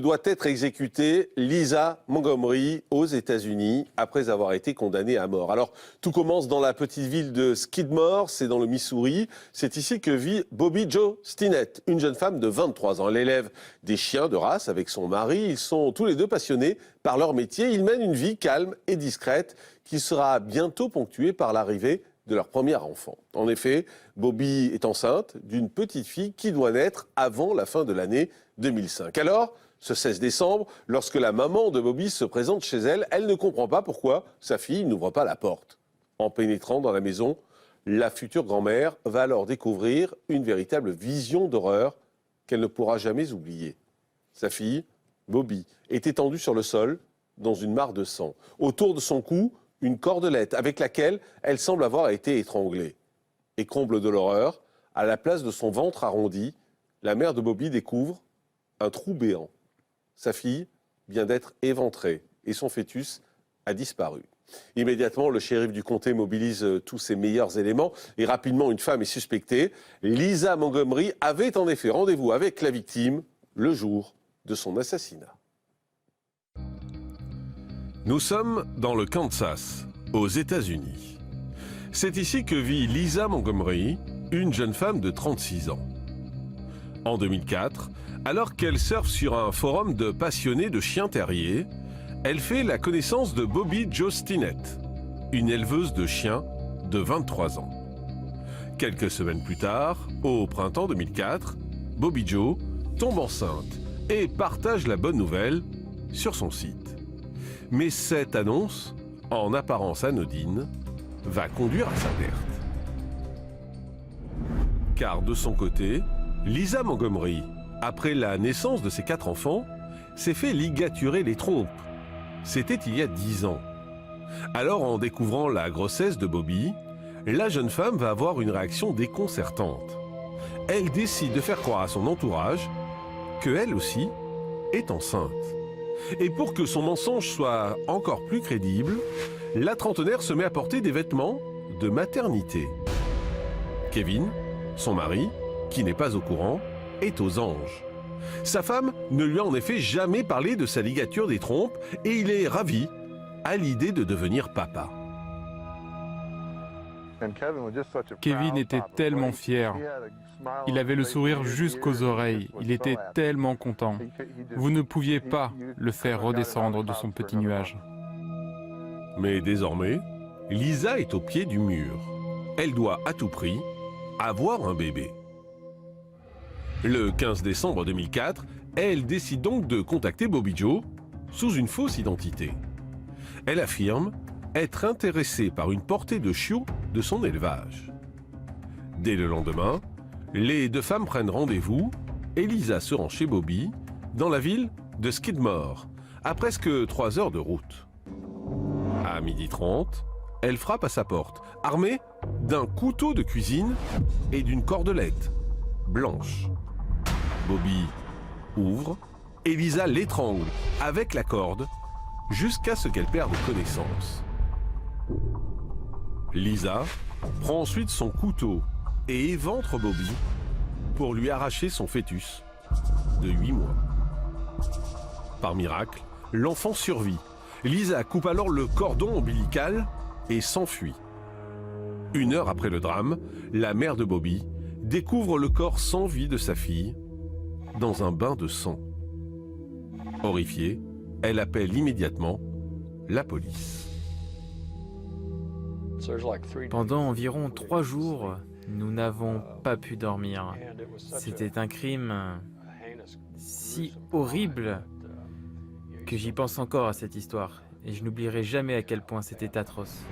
doit être exécutée Lisa Montgomery aux États-Unis après avoir été condamnée à mort. Alors, tout commence dans la petite ville de Skidmore, c'est dans le Missouri. C'est ici que vit Bobby Jo Stinnett, une jeune femme de 23 ans. Elle élève des chiens de race avec son mari. Ils sont tous les deux passionnés par leur métier. Ils mènent une vie calme et discrète qui sera bientôt ponctuée par l'arrivée de leur premier enfant. En effet, Bobby est enceinte d'une petite fille qui doit naître avant la fin de l'année 2005. Alors, ce 16 décembre, lorsque la maman de Bobby se présente chez elle, elle ne comprend pas pourquoi sa fille n'ouvre pas la porte. En pénétrant dans la maison, la future grand-mère va alors découvrir une véritable vision d'horreur qu'elle ne pourra jamais oublier. Sa fille, Bobby, est étendue sur le sol dans une mare de sang. Autour de son cou, une cordelette avec laquelle elle semble avoir été étranglée. Et comble de l'horreur, à la place de son ventre arrondi, la mère de Bobby découvre un trou béant. Sa fille vient d'être éventrée et son fœtus a disparu. Immédiatement, le shérif du comté mobilise tous ses meilleurs éléments et rapidement une femme est suspectée. Lisa Montgomery avait en effet rendez-vous avec la victime le jour de son assassinat. Nous sommes dans le Kansas, aux États-Unis. C'est ici que vit Lisa Montgomery, une jeune femme de 36 ans. En 2004, alors qu'elle surfe sur un forum de passionnés de chiens terriers, elle fait la connaissance de Bobby Jo Stinnett, une éleveuse de chiens de 23 ans. Quelques semaines plus tard, au printemps 2004, Bobby Jo tombe enceinte et partage la bonne nouvelle sur son site. Mais cette annonce, en apparence anodine, va conduire à sa perte. Car de son côté, Lisa Montgomery, après la naissance de ses 4 enfants, s'est fait ligaturer les trompes. C'était il y a 10 ans. Alors, en découvrant la grossesse de Bobby, la jeune femme va avoir une réaction déconcertante. Elle décide de faire croire à son entourage qu'elle aussi est enceinte. Et pour que son mensonge soit encore plus crédible, la trentenaire se met à porter des vêtements de maternité. Kevin, son mari, qui n'est pas au courant, est aux anges. Sa femme ne lui a en effet jamais parlé de sa ligature des trompes et il est ravi à l'idée de devenir papa. Kevin était tellement fier. Il avait le sourire jusqu'aux oreilles. Il était tellement content. Vous ne pouviez pas le faire redescendre de son petit nuage. Mais désormais, Lisa est au pied du mur. Elle doit à tout prix avoir un bébé. Le 15 décembre 2004, elle décide donc de contacter Bobby Jo sous une fausse identité. Elle affirme être intéressée par une portée de chiots de son élevage. Dès le lendemain, les deux femmes prennent rendez-vous et Lisa se rend chez Bobby, dans la ville de Skidmore, à presque 3 heures de route. À 12h30, elle frappe à sa porte, armée d'un couteau de cuisine et d'une cordelette blanche. Bobby ouvre et Lisa l'étrangle avec la corde jusqu'à ce qu'elle perde connaissance. Lisa prend ensuite son couteau et éventre Bobby pour lui arracher son fœtus de 8 mois. Par miracle, l'enfant survit. Lisa coupe alors le cordon ombilical et s'enfuit. 1 heure après le drame, la mère de Bobby découvre le corps sans vie de sa fille dans un bain de sang. Horrifiée, elle appelle immédiatement la police. Pendant environ 3 jours, nous n'avons pas pu dormir. C'était un crime si horrible que j'y pense encore à cette histoire. Et je n'oublierai jamais à quel point c'était atroce.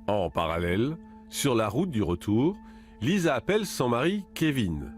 En parallèle, sur la route du retour, Lisa appelle son mari Kevin.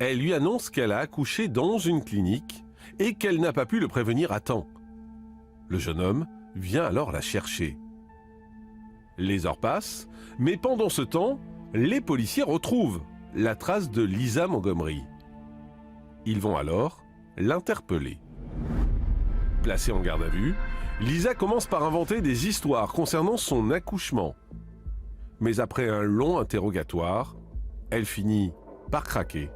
Elle lui annonce qu'elle a accouché dans une clinique et qu'elle n'a pas pu le prévenir à temps. Le jeune homme vient alors la chercher. Les heures passent, mais pendant ce temps, les policiers retrouvent la trace de Lisa Montgomery. Ils vont alors l'interpeller. Placée en garde à vue, Lisa commence par inventer des histoires concernant son accouchement. Mais après un long interrogatoire, elle finit par craquer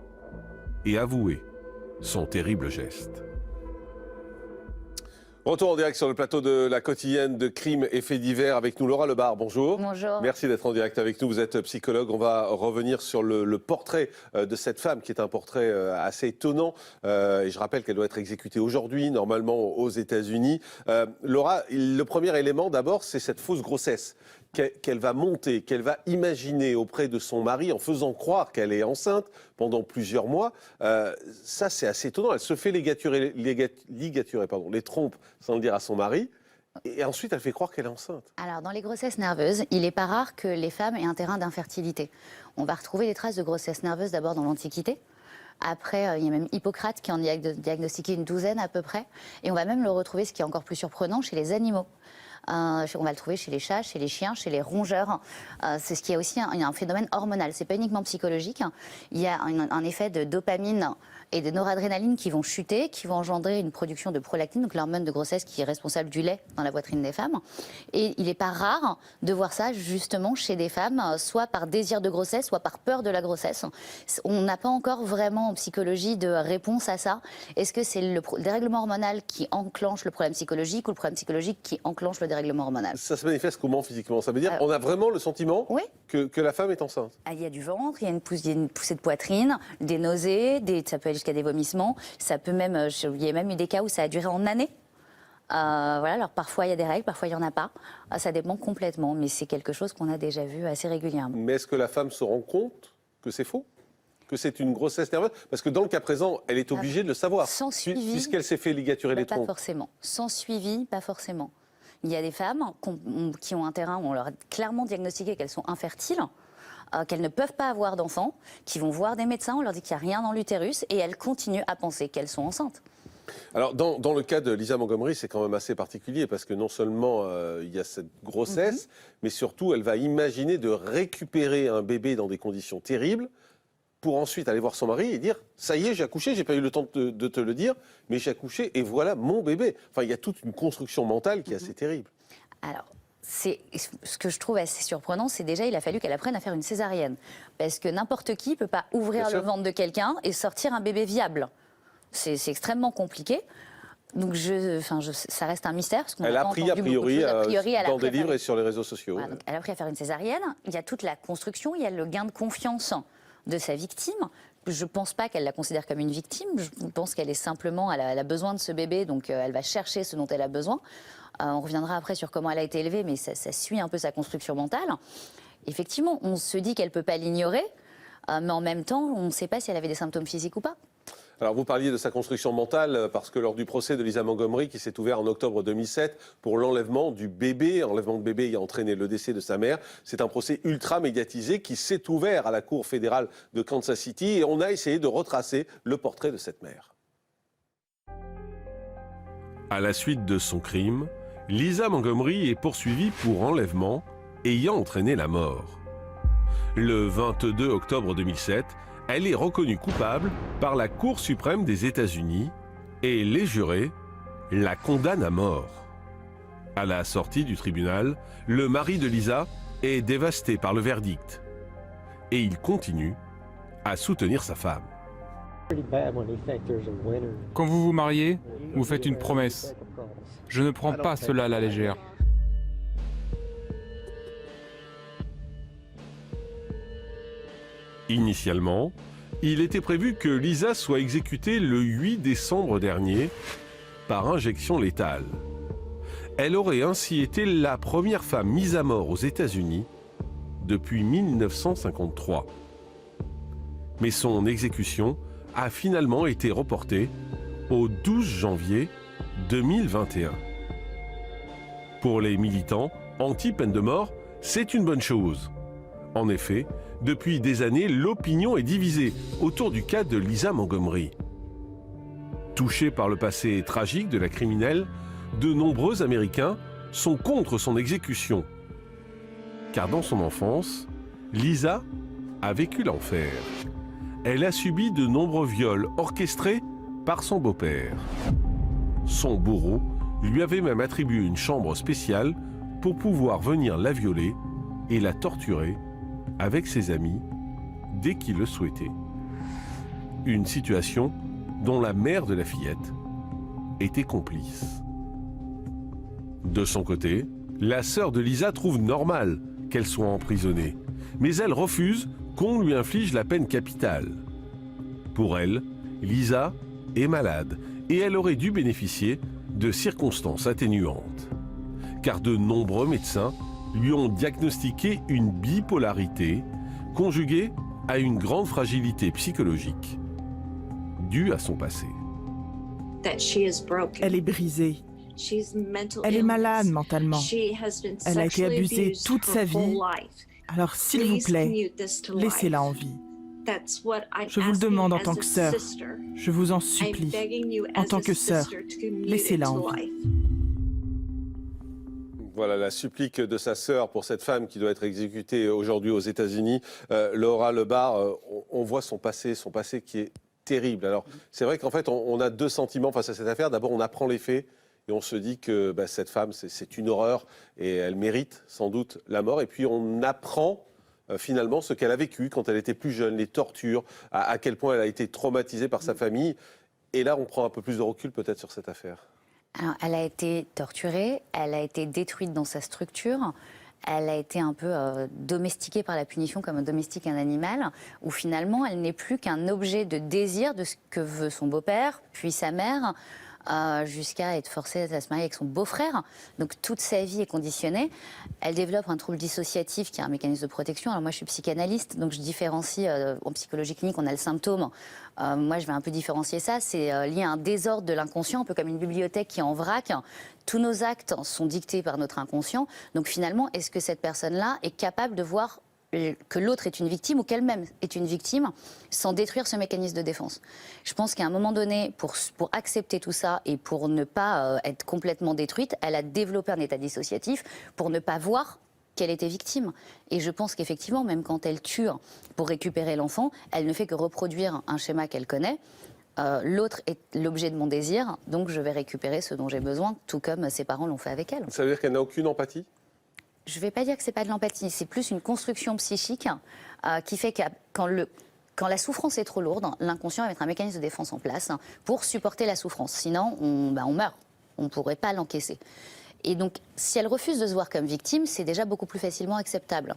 et avouer son terrible geste. Retour en direct sur le plateau de la quotidienne de Crimes et Faits divers avec nous Laura Lebar. Bonjour. Bonjour. Merci d'être en direct avec nous. Vous êtes psychologue. On va revenir sur le portrait de cette femme qui est un portrait assez étonnant. Et je rappelle qu'elle doit être exécutée aujourd'hui, normalement aux États-Unis. Laura, le premier élément d'abord, c'est cette fausse grossesse qu'elle va monter, qu'elle va imaginer auprès de son mari en faisant croire qu'elle est enceinte pendant plusieurs mois. Ça, c'est assez étonnant. Elle se fait ligaturer les trompes sans le dire à son mari. Et ensuite, elle fait croire qu'elle est enceinte. Alors, dans les grossesses nerveuses, il n'est pas rare que les femmes aient un terrain d'infertilité. On va retrouver des traces de grossesse nerveuse d'abord dans l'Antiquité. Après, il y a même Hippocrate qui en a diagnostiqué une douzaine à peu près. Et on va même le retrouver, ce qui est encore plus surprenant, chez les animaux. On va le trouver chez les chats, chez les chiens, chez les rongeurs. C'est ce qui est aussi un phénomène hormonal. C'est pas uniquement psychologique. Il y a un effet de dopamine et de noradrénaline qui vont chuter, qui vont engendrer une production de prolactine, donc l'hormone de grossesse qui est responsable du lait dans la poitrine des femmes. Et il n'est pas rare de voir ça justement chez des femmes, soit par désir de grossesse, soit par peur de la grossesse. On n'a pas encore vraiment en psychologie de réponse à ça. Est-ce que c'est le dérèglement hormonal qui enclenche le problème psychologique ou le problème psychologique qui enclenche le dérèglement hormonal? Ça se manifeste comment physiquement? Ça veut dire qu'on a vraiment le sentiment oui. que la femme est enceinte? Il y a du ventre, il y a une poussée de poitrine, des nausées, ça peut aller jusqu'à des vomissements. Ça peut même, il y a même eu des cas où ça a duré en années. Voilà, alors parfois il y a des règles, parfois il n'y en a pas. Ça dépend complètement, mais c'est quelque chose qu'on a déjà vu assez régulièrement. Mais est-ce que la femme se rend compte que c'est faux? Que c'est une grossesse nerveuse? Parce que dans le cas présent, elle est obligée de le savoir. Sans suivi. Puisqu'elle s'est fait ligaturer les trompes. Pas forcément. Sans suivi, pas forcément. Il y a des femmes qui ont un terrain où on leur a clairement diagnostiqué qu'elles sont infertiles, qu'elles ne peuvent pas avoir d'enfants, qui vont voir des médecins, on leur dit qu'il n'y a rien dans l'utérus et elles continuent à penser qu'elles sont enceintes. Alors, dans le cas de Lisa Montgomery, c'est quand même assez particulier parce que non seulement il y a cette grossesse, mais surtout elle va imaginer de récupérer un bébé dans des conditions terribles pour ensuite aller voir son mari et dire « ça y est, j'ai accouché, j'ai pas eu le temps de te le dire, mais j'ai accouché et voilà mon bébé ». Enfin, il y a toute une construction mentale qui est assez terrible. Alors, ce que je trouve assez surprenant, c'est déjà il a fallu qu'elle apprenne à faire une césarienne. Parce que n'importe qui ne peut pas ouvrir le ventre de quelqu'un et sortir un bébé viable. C'est extrêmement compliqué. Donc ça reste un mystère. Parce elle a appris a priori dans des livres et sur les réseaux sociaux. Voilà, elle a appris à faire une césarienne. Il y a toute la construction, il y a le gain de confiance de sa victime. Je ne pense pas qu'elle la considère comme une victime. Je pense qu'elle est simplement, elle a besoin de ce bébé, donc elle va chercher ce dont elle a besoin. On reviendra après sur comment elle a été élevée, mais ça suit un peu sa construction mentale. Effectivement, on se dit qu'elle ne peut pas l'ignorer, mais en même temps, on ne sait pas si elle avait des symptômes physiques ou pas. Alors vous parliez de sa construction mentale parce que lors du procès de Lisa Montgomery qui s'est ouvert en octobre 2007 pour l'enlèvement du bébé, l'enlèvement de bébé ayant entraîné le décès de sa mère, c'est un procès ultra médiatisé qui s'est ouvert à la Cour fédérale de Kansas City et on a essayé de retracer le portrait de cette mère. À la suite de son crime, Lisa Montgomery est poursuivie pour enlèvement ayant entraîné la mort. Le 22 octobre 2007, elle est reconnue coupable par la Cour suprême des États-Unis et les jurés la condamnent à mort. À la sortie du tribunal, le mari de Lisa est dévasté par le verdict et il continue à soutenir sa femme. Quand vous vous mariez, vous faites une promesse. Je ne prends pas cela à la légère. Initialement, il était prévu que Lisa soit exécutée le 8 décembre dernier par injection létale. Elle aurait ainsi été la première femme mise à mort aux États-Unis depuis 1953. Mais son exécution a finalement été reportée au 12 janvier 2021. Pour les militants anti-peine de mort, c'est une bonne chose. En effet, depuis des années, l'opinion est divisée autour du cas de Lisa Montgomery. Touchés par le passé tragique de la criminelle, de nombreux Américains sont contre son exécution. Car dans son enfance, Lisa a vécu l'enfer. Elle a subi de nombreux viols orchestrés par son beau-père. Son bourreau lui avait même attribué une chambre spéciale pour pouvoir venir la violer et la torturer avec ses amis dès qu'il le souhaitait. Une situation dont la mère de la fillette était complice. De son côté, la sœur de Lisa trouve normal qu'elle soit emprisonnée, mais elle refuse qu'on lui inflige la peine capitale. Pour elle, Lisa est malade et elle aurait dû bénéficier de circonstances atténuantes, car de nombreux médecins lui ont diagnostiqué une bipolarité conjuguée à une grande fragilité psychologique due à son passé. Elle est brisée. Elle est malade mentalement. Elle a été abusée toute sa vie. Alors, s'il vous plaît, laissez-la en vie. Je vous le demande en tant que sœur. Je vous en supplie. En tant que sœur, laissez-la en vie. Voilà la supplique de sa sœur pour cette femme qui doit être exécutée aujourd'hui aux États-Unis. Laura Lebar, on voit son passé qui est terrible. Alors, c'est vrai qu'en fait, on a deux sentiments face à cette affaire. D'abord, on apprend les faits et on se dit que cette femme, c'est une horreur et elle mérite sans doute la mort. Et puis, on apprend finalement ce qu'elle a vécu quand elle était plus jeune, les tortures, à quel point elle a été traumatisée par sa famille. Et là, on prend un peu plus de recul peut-être sur cette affaire. Alors, elle a été torturée, elle a été détruite dans sa structure. Elle a été un peu domestiquée par la punition comme on domestique un animal, où finalement elle n'est plus qu'un objet de désir de ce que veut son beau-père, puis sa mère, jusqu'à être forcée à se marier avec son beau-frère. Donc toute sa vie est conditionnée. Elle développe un trouble dissociatif qui est un mécanisme de protection. Alors moi je suis psychanalyste, donc je différencie, en psychologie clinique on a le symptôme. Moi je vais un peu différencier ça, c'est lié à un désordre de l'inconscient, un peu comme une bibliothèque qui est en vrac. Tous nos actes sont dictés par notre inconscient. Donc finalement, est-ce que cette personne-là est capable de voir que l'autre est une victime ou qu'elle-même est une victime sans détruire ce mécanisme de défense? Je pense qu'à un moment donné, pour accepter tout ça et pour ne pas être complètement détruite, elle a développé un état dissociatif pour ne pas voir qu'elle était victime. Et je pense qu'effectivement, même quand elle tue pour récupérer l'enfant, elle ne fait que reproduire un schéma qu'elle connaît. L'autre est l'objet de mon désir, donc je vais récupérer ce dont j'ai besoin, tout comme ses parents l'ont fait avec elle. Ça veut dire qu'elle n'a aucune empathie ? Je ne vais pas dire que ce n'est pas de l'empathie, c'est plus une construction psychique qui fait que quand la souffrance est trop lourde, l'inconscient va mettre un mécanisme de défense en place pour supporter la souffrance. Sinon, on meurt, on ne pourrait pas l'encaisser. Et donc, si elle refuse de se voir comme victime, c'est déjà beaucoup plus facilement acceptable.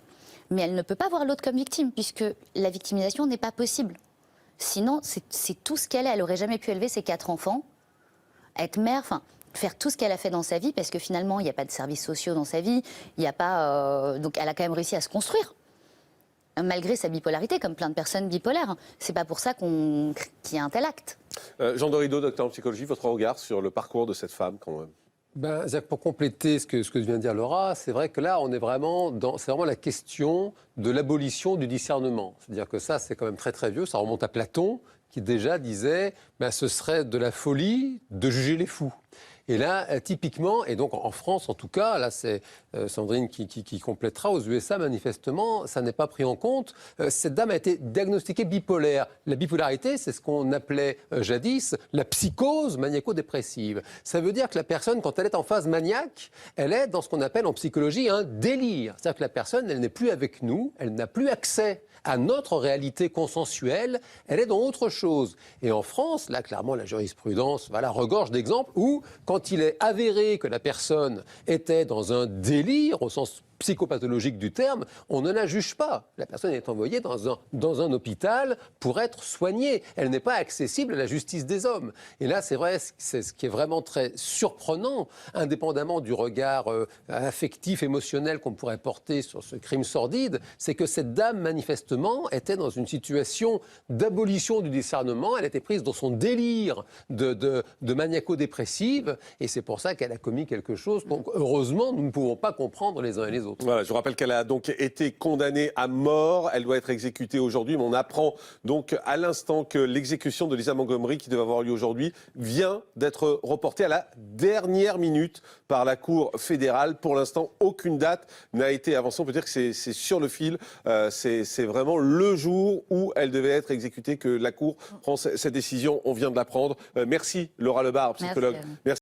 Mais elle ne peut pas voir l'autre comme victime, puisque la victimisation n'est pas possible. Sinon, c'est tout ce qu'elle est. Elle n'aurait jamais pu élever ses 4 enfants, être mère, enfin, faire tout ce qu'elle a fait dans sa vie, parce que finalement, il n'y a pas de services sociaux dans sa vie, il n'y a pas... donc, elle a quand même réussi à se construire, malgré sa bipolarité, comme plein de personnes bipolaires. C'est pas pour ça qu'il y a un tel acte. Jean Dorido, docteur en psychologie, votre regard sur le parcours de cette femme, quand même? Pour compléter ce que vient de dire Laura, c'est vrai que là, on est vraiment c'est vraiment la question de l'abolition du discernement. C'est-à-dire que ça, c'est quand même très très vieux. Ça remonte à Platon, qui déjà disait ce serait de la folie de juger les fous. Et là, typiquement, et donc en France en tout cas, là c'est Sandrine qui complétera, aux USA manifestement, ça n'est pas pris en compte. Cette dame a été diagnostiquée bipolaire. La bipolarité, c'est ce qu'on appelait jadis la psychose maniaco-dépressive. Ça veut dire que la personne, quand elle est en phase maniaque, elle est dans ce qu'on appelle en psychologie un délire. C'est-à-dire que la personne, elle n'est plus avec nous, elle n'a plus accès à notre réalité consensuelle, elle est dans autre chose. Et en France, là, clairement, la jurisprudence regorge d'exemples où, quand il est avéré que la personne était dans un délire, au sens psychopathologique du terme, on ne la juge pas. La personne est envoyée dans un hôpital pour être soignée. Elle n'est pas accessible à la justice des hommes. Et là, c'est vrai, c'est ce qui est vraiment très surprenant, indépendamment du regard affectif, émotionnel qu'on pourrait porter sur ce crime sordide, c'est que cette dame, manifestement, était dans une situation d'abolition du discernement. Elle était prise dans son délire de maniaco-dépressive, et c'est pour ça qu'elle a commis quelque chose. Donc, heureusement, nous ne pouvons pas comprendre les uns et les autres. Voilà, je vous rappelle qu'elle a donc été condamnée à mort. Elle doit être exécutée aujourd'hui. Mais on apprend donc à l'instant que l'exécution de Lisa Montgomery, qui devait avoir lieu aujourd'hui, vient d'être reportée à la dernière minute par la Cour fédérale. Pour l'instant, aucune date n'a été avancée. On peut dire que c'est sur le fil. C'est vraiment le jour où elle devait être exécutée que la Cour prend cette décision. On vient de la prendre. Merci Laura Lebar, psychologue. Merci.